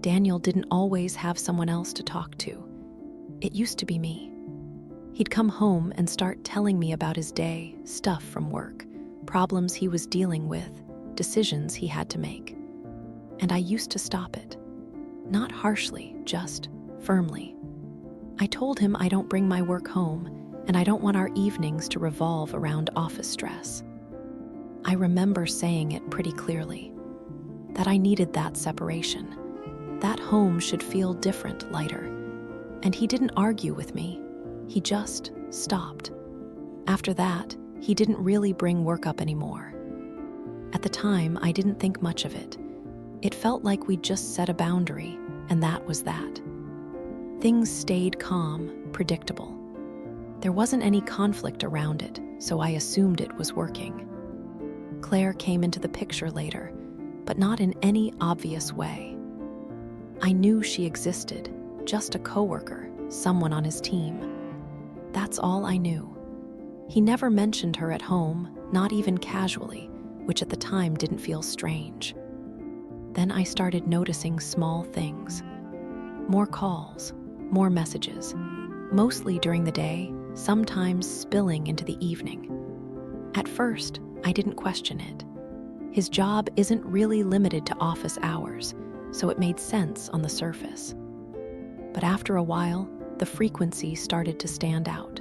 Daniel didn't always have someone else to talk to. It used to be me. He'd come home and start telling me about his day, stuff from work, problems he was dealing with, decisions he had to make. And I used to stop it. Not harshly, just firmly. I told him I don't bring my work home, and I don't want our evenings to revolve around office stress. I remember saying it pretty clearly, that I needed that separation. That home should feel different, lighter. And he didn't argue with me. He just stopped. After that, he didn't really bring work up anymore. At the time, I didn't think much of it. It felt like we'd just set a boundary, and that was that. Things stayed calm, predictable. There wasn't any conflict around it, so I assumed it was working. Claire came into the picture later, but not in any obvious way. I knew she existed, just a coworker, someone on his team. That's all I knew. He never mentioned her at home, not even casually, which at the time didn't feel strange. Then I started noticing small things. More calls, more messages, mostly during the day, sometimes spilling into the evening. At first, I didn't question it. His job isn't really limited to office hours, so it made sense on the surface. But after a while, the frequency started to stand out.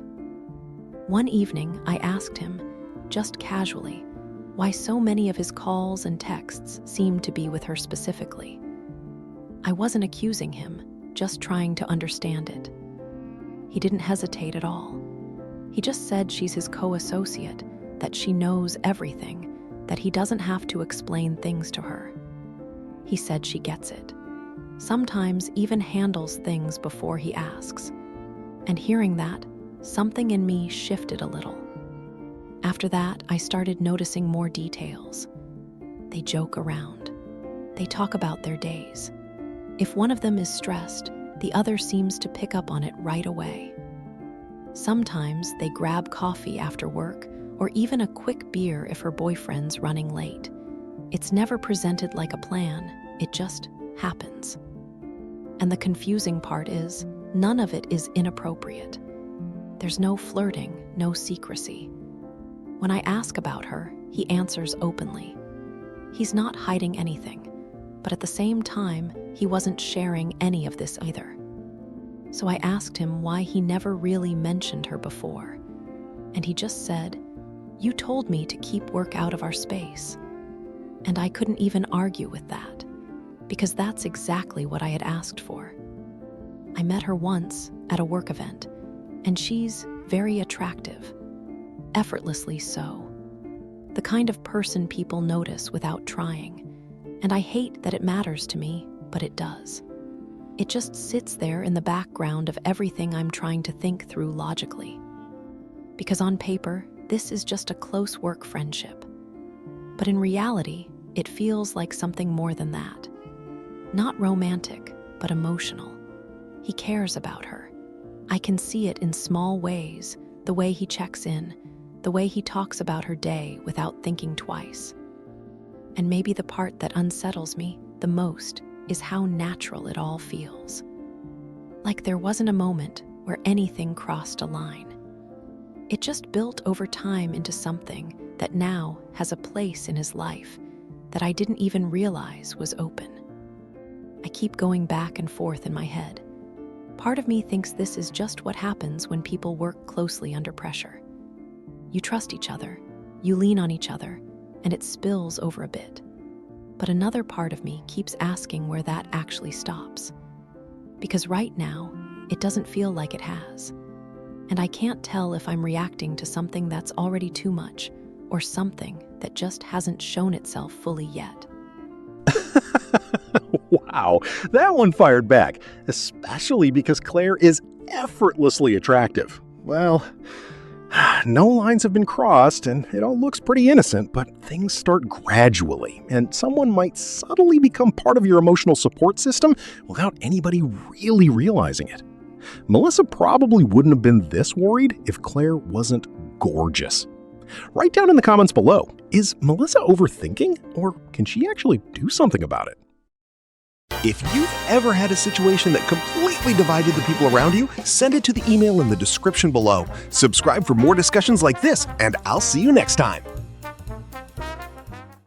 One evening, I asked him, just casually, why so many of his calls and texts seemed to be with her specifically. I wasn't accusing him, just trying to understand it. He didn't hesitate at all. He just said she's his co-associate, that she knows everything, that he doesn't have to explain things to her. He said she gets it. Sometimes even handles things before he asks. And hearing that, something in me shifted a little. After that, I started noticing more details. They joke around. They talk about their days. If one of them is stressed, the other seems to pick up on it right away. Sometimes they grab coffee after work, or even a quick beer if her boyfriend's running late. It's never presented like a plan, it just happens. And the confusing part is, none of it is inappropriate. There's no flirting, no secrecy. When I ask about her, he answers openly. He's not hiding anything, but at the same time, he wasn't sharing any of this either. So I asked him why he never really mentioned her before. And he just said, "You told me to keep work out of our space." And I couldn't even argue with that, because that's exactly what I had asked for. I met her once at a work event, and she's very attractive, effortlessly so. The kind of person people notice without trying. And I hate that it matters to me, but it does. It just sits there in the background of everything I'm trying to think through logically. Because on paper, this is just a close work friendship. But in reality, it feels like something more than that. Not romantic, but emotional. He cares about her. I can see it in small ways, the way he checks in, the way he talks about her day without thinking twice. And maybe the part that unsettles me the most is how natural it all feels. Like there wasn't a moment where anything crossed a line. It just built over time into something that now has a place in his life that I didn't even realize was open. I keep going back and forth in my head. Part of me thinks this is just what happens when people work closely under pressure. You trust each other, you lean on each other, and it spills over a bit. But another part of me keeps asking where that actually stops. Because right now, it doesn't feel like it has. And I can't tell if I'm reacting to something that's already too much or something that just hasn't shown itself fully yet. Wow, that one fired back, especially because Claire is effortlessly attractive. Well, no lines have been crossed and it all looks pretty innocent, but things start gradually and someone might subtly become part of your emotional support system without anybody really realizing it. Melissa probably wouldn't have been this worried if Claire wasn't gorgeous. Write down in the comments below, is Melissa overthinking or can she actually do something about it? If you've ever had a situation that completely divided the people around you, send it to the email in the description below. Subscribe for more discussions like this, and I'll see you next time.